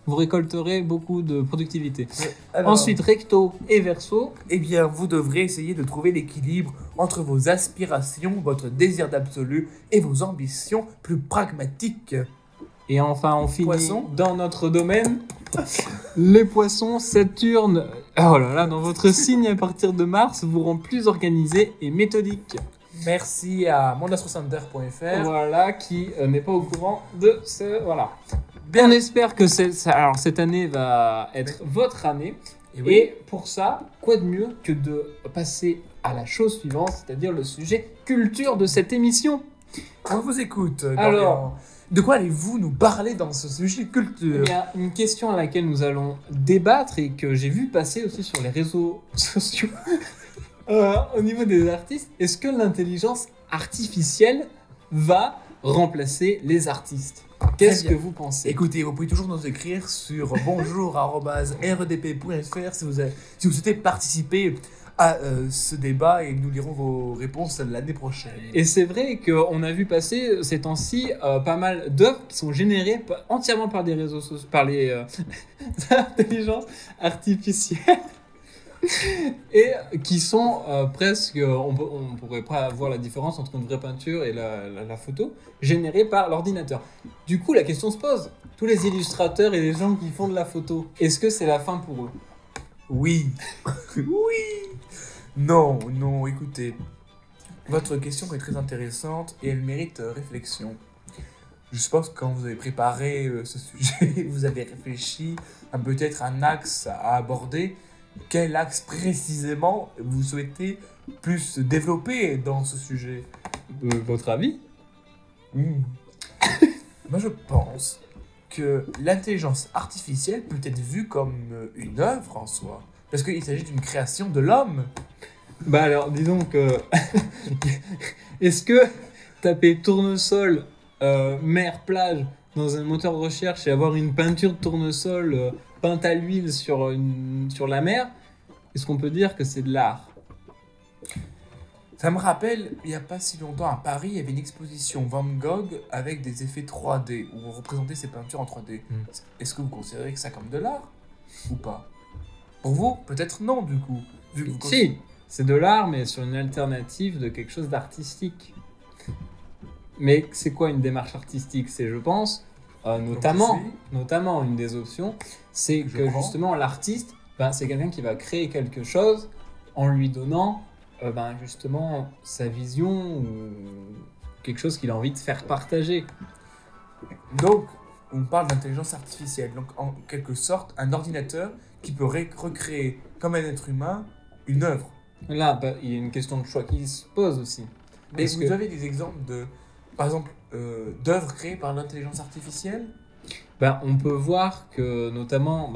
vous récolterez beaucoup de productivité. Alors, Ensuite, Recto et Verseau. eh bien, vous devrez essayer de trouver l'équilibre entre vos aspirations, votre désir d'absolu et vos ambitions plus pragmatiques. Et enfin, on finit Poissons. dans notre domaine. Les poissons, Saturne, oh là là, dans votre signe à partir de mars, vous rend plus organisé et méthodique. Merci à mondastrocenter.fr. Voilà, qui n'est pas au courant de ce... Voilà. On espère que alors, cette année va être votre année. Et oui. Et pour ça, quoi de mieux que de passer à la chose suivante, c'est-à-dire le sujet culture de cette émission. On vous écoute. Dorian. Alors, de quoi allez-vous nous parler dans ce sujet il culture y a une question à laquelle nous allons débattre et que j'ai vu passer aussi sur les réseaux sociaux. Au niveau des artistes, est-ce que l'intelligence artificielle va remplacer les artistes? Qu'est-ce Très que bien. vous pensez? Écoutez, vous pouvez toujours nous écrire sur bonjour@redp.fr si vous souhaitez participer à ce débat et nous lirons vos réponses l'année prochaine. Et c'est vrai qu'on a vu passer ces temps-ci pas mal d'œuvres qui sont générées entièrement par des réseaux sociaux, par les intelligences artificielles. Et qui sont presque, on pourrait pas voir la différence entre une vraie peinture et la photo, générée par l'ordinateur. Du coup, la question se pose, tous les illustrateurs et les gens qui font de la photo, est-ce que c'est la fin pour eux? Oui. Oui. Non, non, écoutez. Votre question est très intéressante et elle mérite réflexion. Je suppose que quand vous avez préparé ce sujet, vous avez réfléchi à peut-être un axe à aborder. Quel axe précisément vous souhaitez plus développer dans ce sujet? Votre avis? Moi, je pense que l'intelligence artificielle peut être vue comme une œuvre en soi. Parce qu'il s'agit d'une création de l'homme. Bah alors, disons que... Est-ce que taper tournesol, mer, plage, dans un moteur de recherche et avoir une peinture de tournesol peinte à l'huile sur la mer, est-ce qu'on peut dire que c'est de l'art? Ça me rappelle, il n'y a pas si longtemps, à Paris, il y avait une exposition Van Gogh avec des effets 3D, où on représentait ses peintures en 3D. Est-ce que vous considérez que ça comme de l'art ou pas? Pour vous, peut-être non, du coup. Vu que vous Si, c'est de l'art, mais sur une alternative de quelque chose d'artistique. Mais c'est quoi une démarche artistique? C'est, je pense, notamment une des options, c'est que justement l'artiste, c'est quelqu'un qui va créer quelque chose en lui donnant justement sa vision ou quelque chose qu'il a envie de faire partager. Donc, on parle d'intelligence artificielle. Donc, en quelque sorte, un ordinateur qui peut recréer, comme un être humain, une œuvre. Là, il y a une question de choix qui se pose aussi. Mais vous avez des exemples par exemple, d'œuvres créées par l'intelligence artificielle? On peut voir que, notamment,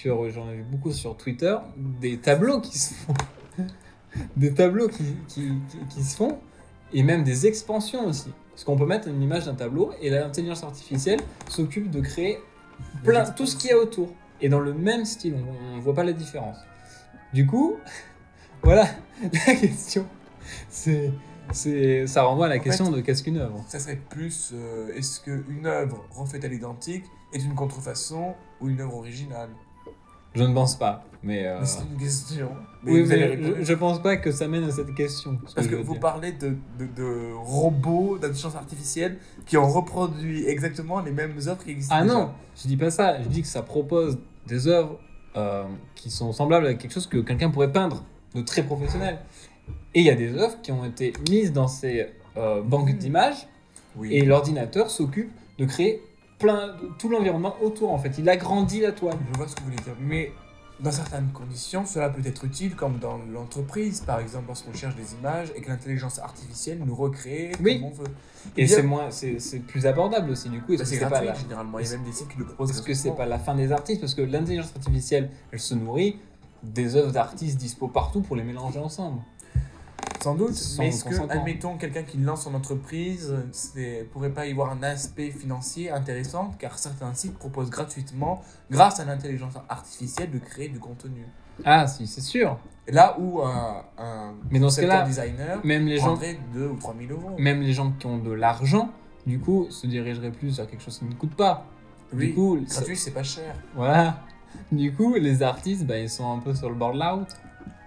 j'en ai vu beaucoup sur Twitter, des tableaux qui se font. Des tableaux qui se font, et même des expansions aussi. Parce qu'on peut mettre une image d'un tableau, et l'intelligence artificielle s'occupe de créer tout ce qu'il y a autour. Et dans le même style, on ne voit pas la différence. Du coup, voilà, la question, ça renvoie à la question de qu'est-ce qu'une œuvre. Ça serait plus, est-ce qu'une œuvre refaite à l'identique est une contrefaçon ou une œuvre originale? Je ne pense pas, mais c'est une question. Oui, mais je pense pas que ça mène à cette question. Parce que vous parlez de robots, d'intelligence artificielle qui ont reproduit exactement les mêmes œuvres qui existent déjà. Non, je dis pas ça. Je dis que ça propose des œuvres qui sont semblables à quelque chose que quelqu'un pourrait peindre, de très professionnel. Et il y a des œuvres qui ont été mises dans ces banques d'images, et l'ordinateur s'occupe de créer tout l'environnement autour, en fait. Il agrandit la toile. Je vois ce que vous voulez dire. Mais dans certaines conditions, cela peut être utile, comme dans l'entreprise, par exemple, lorsqu'on cherche des images et que l'intelligence artificielle nous recrée comme on veut. Et c'est plus abordable aussi, du coup. C'est gratuit, généralement. Il y a même des sites qui le proposent. Est-ce que c'est pas la fin des artistes? Parce que l'intelligence artificielle, elle se nourrit des œuvres d'artistes dispo partout pour les mélanger ensemble. Sans doute, mais est-ce que, admettons, quelqu'un qui lance son entreprise, pourrait pas y voir un aspect financier intéressant, car certains sites proposent gratuitement, grâce à l'intelligence artificielle, de créer du contenu. Ah si, c'est sûr. Là où un designer même les prendrait 2 ou 3 000 euros. Même les gens qui ont de l'argent, du coup, se dirigeraient plus vers quelque chose qui ne coûte pas. Oui, du coup, gratuit, c'est pas cher. Voilà. Du coup, les artistes, ils sont un peu sur le bord de la route.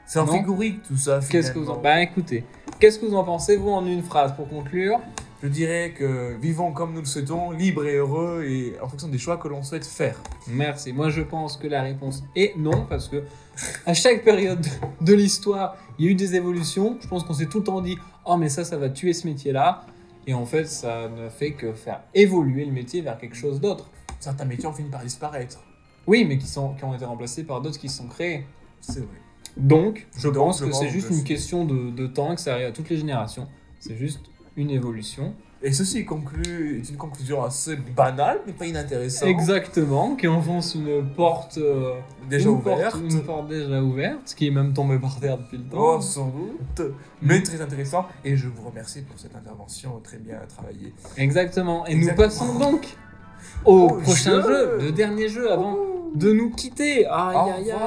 C'est en figurique tout ça, finalement. Qu'est-ce que vous en... écoutez, qu'est-ce que vous en pensez, vous, en une phrase, pour conclure? Je dirais que vivons comme nous le souhaitons, libres et heureux, et en fonction des choix que l'on souhaite faire. Merci. Moi, je pense que la réponse est non, parce que à chaque période de l'histoire, il y a eu des évolutions. Je pense qu'on s'est tout le temps dit « Oh, mais ça va tuer ce métier-là ». Et en fait, ça ne fait que faire évoluer le métier vers quelque chose d'autre. Certains métiers ont fini par disparaître. Oui, mais qui ont été remplacés par d'autres qui se sont créés. C'est vrai. Donc, je pense que c'est juste une question de temps et que ça arrive à toutes les générations. C'est juste une évolution. Et ceci est une conclusion assez banale, mais pas inintéressante. Exactement, qui enfonce une porte déjà ouverte. Une porte déjà ouverte, qui est même tombée par terre depuis le temps. Oh, sans doute. Mais très intéressant. Et je vous remercie pour cette intervention très bien travaillée. Exactement. Et nous passons donc au prochain jeu, le dernier jeu avant de nous quitter. Aïe, aïe, aïe.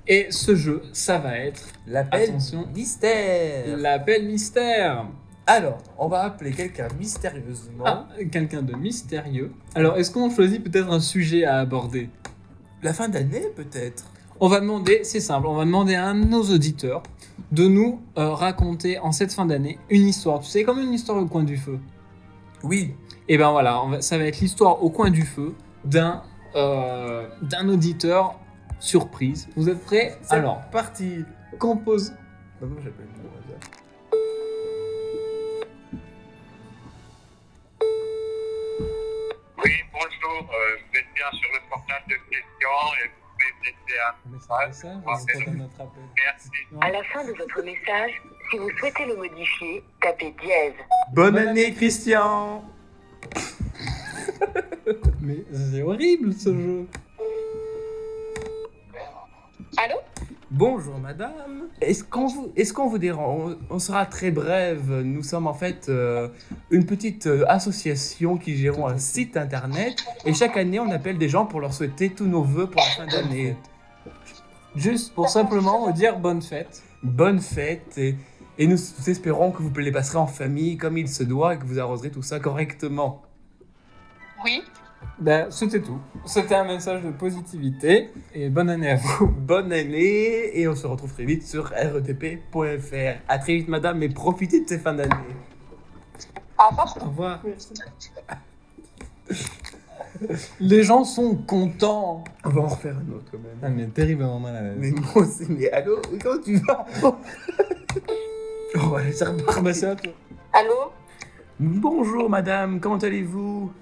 Et ce jeu, ça va être l'appel mystère. L'appel mystère. Alors, on va appeler quelqu'un mystérieusement. Quelqu'un de mystérieux. Alors, est-ce qu'on choisit peut-être un sujet à aborder? La fin d'année, peut-être. On va demander, c'est simple, on va demander à un de nos auditeurs de nous raconter en cette fin d'année une histoire. Tu sais, comme une histoire au coin du feu. Oui. Et ben voilà, ça va être l'histoire au coin du feu d'un auditeur surprise. Vous êtes prêts? Alors, parti. Compose. Comment j'appelle le hasard? Oui, bonjour. Vous êtes bien sur le portail de questions et vous pouvez laisser un message. Merci. À la fin de votre message, si vous souhaitez le modifier, tapez dièse. Bonne année, Christian. Mais c'est horrible ce jeu. Allô? Bonjour madame, est-ce qu'on vous dérange? On sera très brève, nous sommes en fait une petite association qui gérons un site internet et chaque année on appelle des gens pour leur souhaiter tous nos vœux pour la fin d'année. Juste pour simplement dire bonne fête. Bonne fête Et nous espérons que vous les passerez en famille comme il se doit et que vous arroserez tout ça correctement. Oui. Ben, c'était tout. C'était un message de positivité et bonne année à vous. Bonne année et on se retrouve très vite sur redp.fr. À très vite madame et profitez de ces fins d'année. Au revoir. Au revoir. Les gens sont contents. On va en refaire un autre quand même. Ah, mais terriblement mal à l'aise. Mais moi aussi, mais allô, comment tu vas? Oh, allez, ça repart. Bah, c'est à toi. Allô? Bonjour madame, comment allez-vous?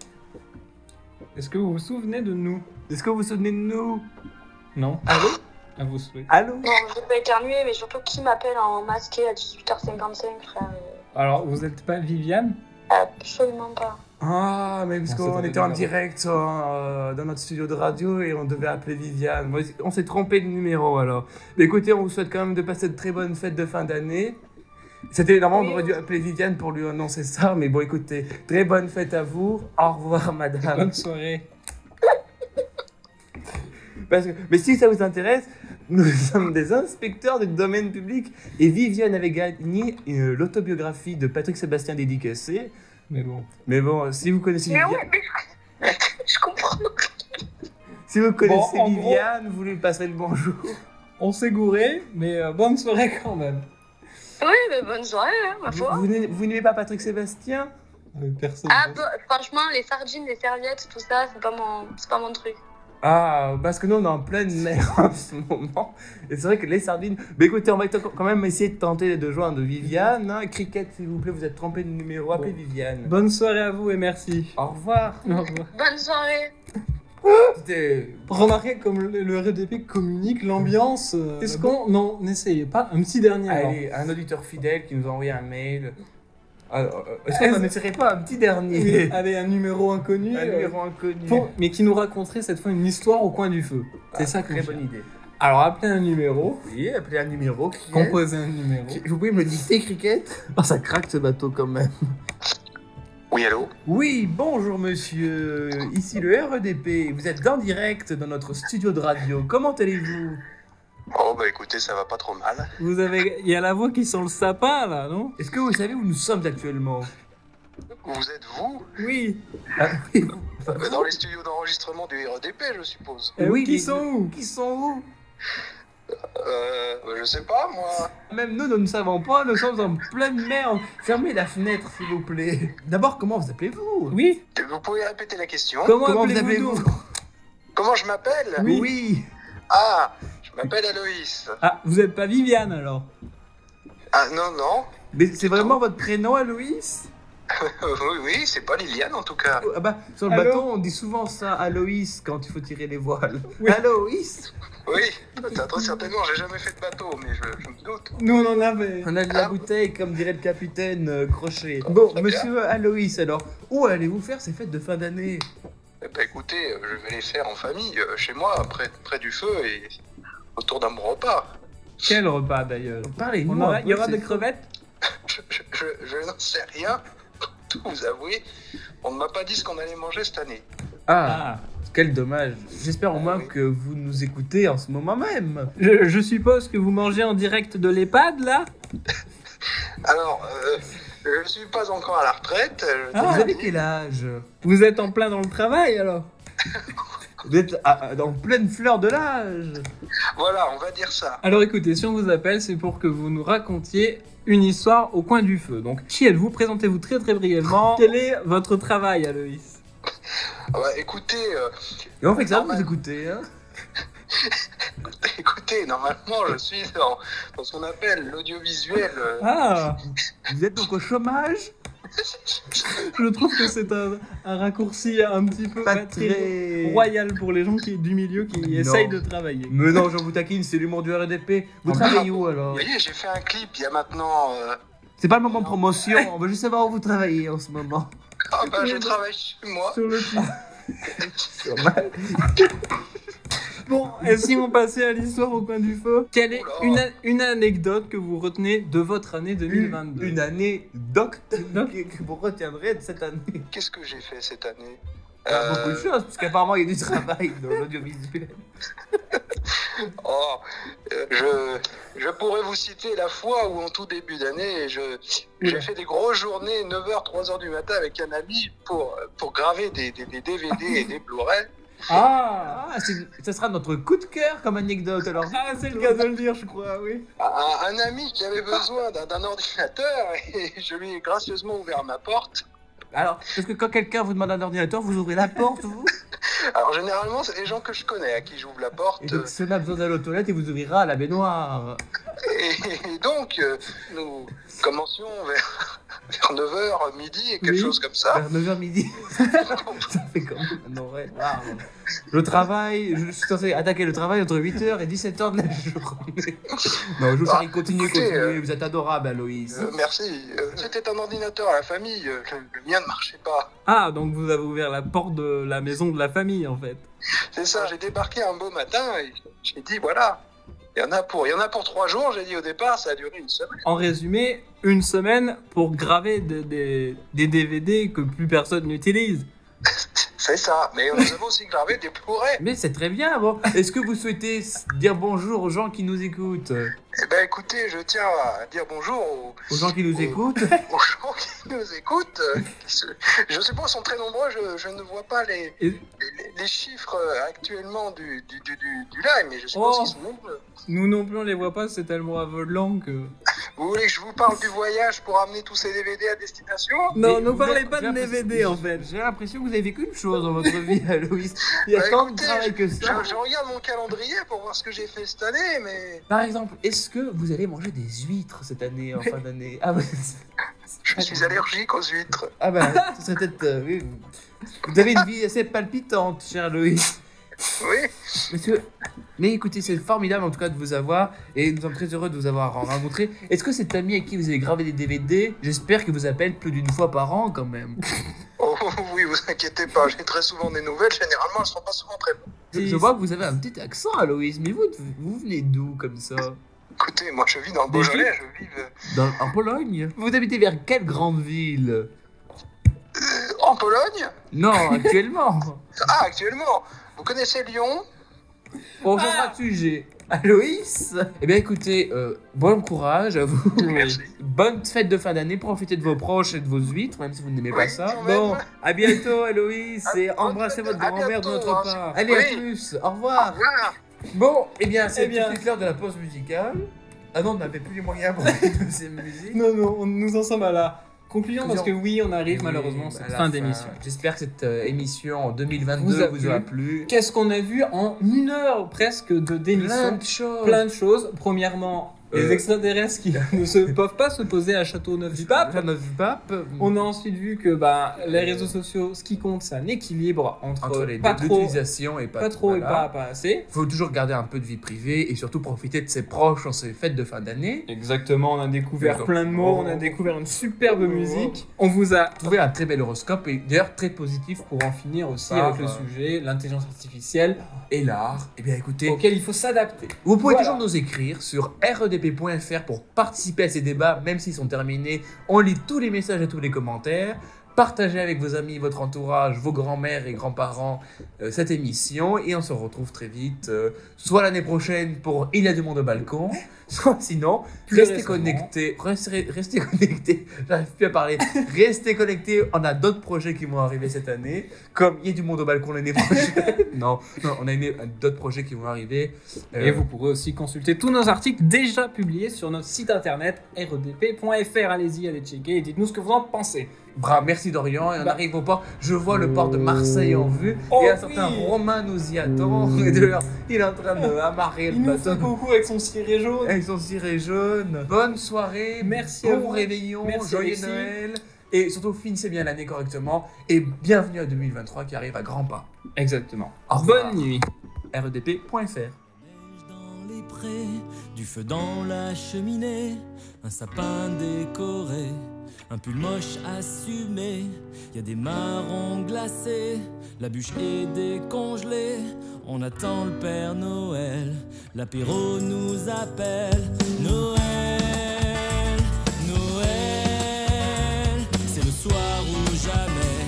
Est-ce que vous vous souvenez de nous? Est-ce que vous vous souvenez de nous? Non. Allô? À vos souhaits. Allô? Non, je vais pas éternuer, mais surtout qui m'appelle en masqué à 18h55, frère? Alors, vous êtes pas Viviane? Absolument pas. Ah, mais parce On qu'on s'était était en déjà- direct dans notre studio de radio et on devait appeler Viviane. Moi, on s'est trompé de numéro alors. Mais écoutez, on vous souhaite quand même de passer de très bonnes fêtes de fin d'année. C'était normalement, on aurait dû appeler Viviane pour lui annoncer ça, mais bon, écoutez, très bonne fête à vous. Au revoir, madame. Bonne soirée. Mais si ça vous intéresse, nous sommes des inspecteurs du domaine public et Viviane avait gagné l'autobiographie de Patrick Sébastien dédicacée. Mais bon. Mais bon, si vous connaissez Mais Viviane, ouais, mais je comprends. si vous connaissez en Viviane, vous lui passerez le bonjour. On s'est gouré, mais bonne soirée quand même. Oui, mais bonne soirée, hein, ma foi. Vous n'aimez pas Patrick Sébastien? Personne. Ah, franchement, les sardines, les serviettes, tout ça, c'est pas mon truc. Ah, parce que nous on est en pleine mer en ce moment. Et c'est vrai que les sardines. Mais écoutez, on va quand même essayer de tenter de joindre Viviane. Hein. Cricket, s'il vous plaît, vous êtes trompé de numéro. Appelez Viviane. Bonne soirée à vous et merci. Au revoir. Au revoir. Bonne soirée. C'était. Remarquez comme le RDP communique l'ambiance. Est-ce qu'on... Non, n'essayez pas. Un petit dernier alors. Allez, un auditeur fidèle qui nous a envoyé un mail. Est-ce qu'on n'en essaierait pas un petit dernier? Allez, un numéro inconnu. Un numéro inconnu. Mais qui nous raconterait cette fois une histoire au coin du feu. C'est ça qu'on Très cherche. bonne idée. Alors, appelez un numéro. Oui, appelez un numéro. Cricket. Composez un numéro. Vous pouvez me le dicter, Cricket? Oh, ça craque ce bateau quand même. Oui, allô? Oui, bonjour monsieur, ici le REDP, vous êtes en direct dans notre studio de radio, comment allez-vous? Oh, bah écoutez, ça va pas trop mal. Vous avez... Il y a la voix qui sent le sapin là, non? Est-ce que vous savez où nous sommes actuellement? Vous êtes vous? Oui. Dans les studios d'enregistrement du REDP, je suppose. Oui, qui mais- sont où? Qui sont où? Je sais pas, moi. Même nous ne savons pas, nous sommes en pleine merde. Fermez la fenêtre s'il vous plaît. D'abord, comment vous appelez-vous? Oui. Vous pouvez répéter la question? Comment vous appelez-vous appelez-vous? Comment je m'appelle? Oui. Ah, je m'appelle Aloïs. Ah, vous êtes pas Viviane alors? Ah, non, non. Mais c'est vraiment votre prénom, Aloïs? Oui, oui, c'est pas Liliane en tout cas. Ah bah, sur le Allô? bateau, on dit souvent ça, Aloïs, quand il faut tirer les voiles. Oui. Aloïs? Oui, très certainement, j'ai jamais fait de bateau, mais je me doute. Nous on en avait. On a de la Ah. bouteille, comme dirait le capitaine Crochet. Bon, Très bien. monsieur Aloïs, alors, où allez-vous faire ces fêtes de fin d'année? Eh ben, écoutez, je vais les faire en famille, chez moi, près du feu et autour d'un bon repas. Quel repas d'ailleurs? Parlez-nous On un il y peu, aura c'est des fou. crevettes? Je n'en sais rien, pour tout vous avouer. On ne m'a pas dit ce qu'on allait manger cette année. Ah, Ah. quel dommage. J'espère au moins oui. que vous nous écoutez en ce moment même. Je suppose que vous mangez en direct de l'EHPAD là? Alors, je ne suis pas encore à la retraite. je Ah, Vous dois avez dire. quel âge? Vous êtes en plein dans le travail alors? Vous êtes en pleine fleur de l'âge. Voilà, on va dire ça. Alors écoutez, si on vous appelle, c'est pour que vous nous racontiez une histoire au coin du feu. Donc, qui êtes-vous? Présentez-vous très très brièvement. Quel est votre travail, Aloïs? Ah bah, écoutez, Et on fait que ça, Normal. vous écoutez, hein? écoutez, normalement, je suis dans ce qu'on appelle l'audiovisuel. Ah, Vous êtes donc au chômage? je trouve que c'est un raccourci un petit peu Pas très très... royal pour les gens du milieu qui Non. essayent de travailler. Mais non, je vous taquine, c'est l'humour du RDP. Vous Ah, travaillez où Vous alors? voyez, j'ai fait un clip il y a maintenant. C'est pas le moment de promotion, on veut juste savoir où vous travaillez en ce moment. Ah bah, je travaille chez moi. Sur le pied. Bon, et si on passait à l'histoire au coin du feu, quelle est Oula. une anecdote que vous retenez de votre année 2022? Une année doc Doc. que vous retiendrez de cette année. Qu'est-ce que j'ai fait cette année? Beaucoup de choses, parce qu'apparemment il y a du travail dans l'audiovisuel. Oh, je pourrais vous citer la fois où en tout début d'année, j'ai fait des grosses journées, 9h, 3h du matin avec un ami pour graver des DVD et des Blu-ray. Ça sera notre coup de cœur comme anecdote alors. Ah, c'est le cas de le dire, je crois, oui. Un ami qui avait besoin d'un ordinateur et je lui ai gracieusement ouvert ma porte. Alors, parce que quand quelqu'un vous demande un ordinateur, vous ouvrez la porte, vous? Alors généralement, c'est des gens que je connais à qui j'ouvre la porte. Et donc, si on a besoin d'aller aux toilettes, il vous ouvrira à la baignoire. Et donc, nous commencions vers 9h, midi et quelque chose comme ça. Vers 9h midi. Ça fait quand même un horaire. Wow. Le travail, je suis censé attaquer le travail entre 8h et 17h de la journée. Non, je vous prie, continuez, vous êtes adorable, Aloïs. Merci. C'était un ordinateur à la famille, le mien ne marchait pas. Ah, donc vous avez ouvert la porte de la maison de la famille, en fait. C'est ça, j'ai débarqué un beau matin et j'ai dit, voilà, il y en a pour 3 jours, j'ai dit au départ, ça a duré une semaine. En résumé, une semaine pour graver des DVD que plus personne n'utilise. C'est ça, mais nous avons aussi gravé des Blu-ray. Mais c'est très bien, bon. Est-ce que vous souhaitez dire bonjour aux gens qui nous écoutent? Eh ben écoutez, je tiens à dire bonjour aux gens qui nous écoutent. Aux gens qui nous écoutent. Je suppose qu'ils sont très nombreux, je ne vois pas les chiffres actuellement du live, mais je suppose qu'ils sont nombreux. Nous non plus on les voit pas, c'est tellement aveuglant que... Vous voulez que je vous parle du voyage pour amener tous ces DVD à destination? Non, ne parlez pas de DVD en fait. J'ai l'impression que vous avez vécu une chose dans votre vie, Aloïs. Il y a tant de travail que ça. Je regarde mon calendrier pour voir ce que j'ai fait cette année, mais... Par exemple, est-ce que vous allez manger des huîtres cette année, en fin d'année? Ah bah, je suis allergique aux huîtres. Ah bah, ce serait peut-être... oui. Vous avez une vie assez palpitante, cher Aloïs. Oui. Monsieur, mais écoutez, c'est formidable en tout cas de vous avoir et nous sommes très heureux de vous avoir rencontré. Est-ce que cet ami avec qui vous avez gravé des DVD, j'espère qu'il vous appelle plus d'une fois par an quand même? Oh oui, vous inquiétez pas, j'ai très souvent des nouvelles, généralement elles sont pas souvent très bonnes. Je vois que vous avez un petit accent, Aloïs, mais vous venez d'où comme ça? Écoutez, moi je vis dans le Beaujolais, je vis... En Pologne? Vous habitez vers quelle grande ville? En Pologne? Non, actuellement. Ah, actuellement. Vous connaissez Lyon? Bon, changement de sujet. Aloïs? Eh bien, écoutez, bon courage à vous. Merci. Bonne fête de fin d'année. Profitez de vos proches et de vos huîtres, même si vous n'aimez pas ça. Bon, à bientôt, Aloïs. Et embrassez votre grand-mère de notre part. Allez, à plus. Au revoir. Au revoir. Bon, eh bien, c'est l'heure de la pause musicale. Ah non, on n'avait plus les moyens pour de ces musiques. Non, nous en sommes à la conclusion parce que oui, on arrive malheureusement à cette fin d'émission. J'espère que cette émission en 2022 vous a plu. Qu'est-ce qu'on a vu en 1 heure presque d'émission? Plein de choses. Premièrement, les extraterrestres qui ne peuvent pas se poser à Châteauneuf-du-Pape. On a ensuite vu que les réseaux sociaux, ce qui compte, c'est un équilibre entre l'utilisation et pas trop et pas assez. Il faut toujours garder un peu de vie privée et surtout profiter de ses proches en ces fêtes de fin d'année. Exactement, on a découvert plein de mots, on a découvert une superbe musique. On vous a trouvé un très bel horoscope et d'ailleurs très positif pour en finir aussi avec le sujet, l'intelligence artificielle et l'art. Eh bien écoutez, auquel il faut s'adapter. Vous pouvez toujours nous écrire sur rdp.fr pour participer à ces débats, même s'ils sont terminés. On lit tous les messages et tous les commentaires. Partagez avec vos amis, votre entourage, vos grands-mères et grands-parents cette émission et on se retrouve très vite, soit l'année prochaine pour Il y a du monde au balcon, soit sinon, restez connectés, j'arrive plus à parler, restez connectés, on a d'autres projets qui vont arriver cette année, comme Il y a du monde au balcon l'année prochaine, non, on a d'autres projets qui vont arriver. Et vous pourrez aussi consulter tous nos articles déjà publiés sur notre site internet rdp.fr, allez-y, allez checker et dites-nous ce que vous en pensez. Merci Dorian, et on arrive au port. Je vois le port de Marseille en vue. Et un certain Romain nous y attend. Et d'ailleurs, il est en train de amarrer le bateau. Il nous fait coucou avec son ciré jaune. Avec son ciré jaune. Bonne soirée. Merci à vous. Bon réveillon. Merci joyeux Noël. Et surtout, finissez bien l'année correctement. Et bienvenue à 2023 qui arrive à grands pas. Exactement. Bonne nuit. rdp.fr. Dans les prés, du feu dans la cheminée, un sapin décoré. Un pull moche assumé, y a des marrons glacés, la bûche est décongelée, on attend le Père Noël, l'apéro nous appelle, Noël, Noël, c'est le soir ou jamais,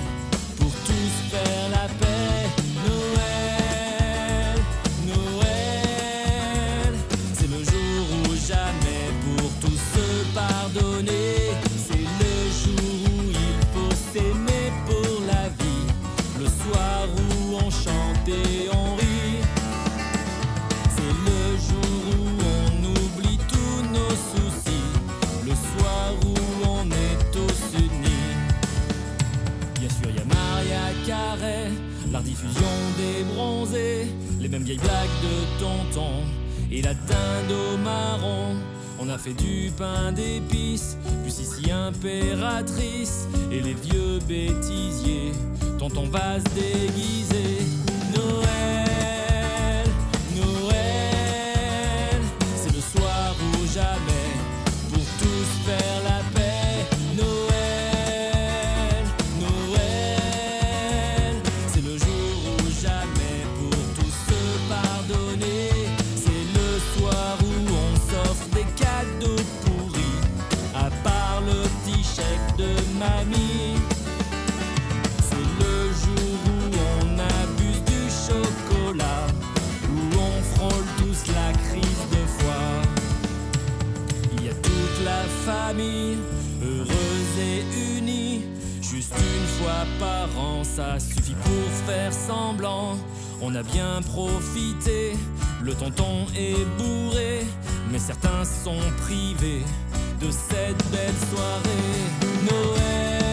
pour tous faire la paix, Noël, Noël, c'est le jour tonton et la dinde au marron. On a fait du pain d'épices, puis Sissi impératrice et les vieux bêtisiers. Tonton va se déguiser. Noël, Noël, c'est le soir ou jamais pour tous faire la paix. Noël, Noël, c'est le jour ou jamais pour tous se pardonner. C'est le soir où on s'offre des cadeaux pourris, à part le petit chèque de mamie. C'est le jour où on abuse du chocolat, où on frôle tous la crise de foie. Il y a toute la famille, heureuse et unie. Juste une fois par an, ça suffit pour faire semblant. On a bien profité, le tonton est bourré, mais certains sont privés de cette belle soirée. Noël,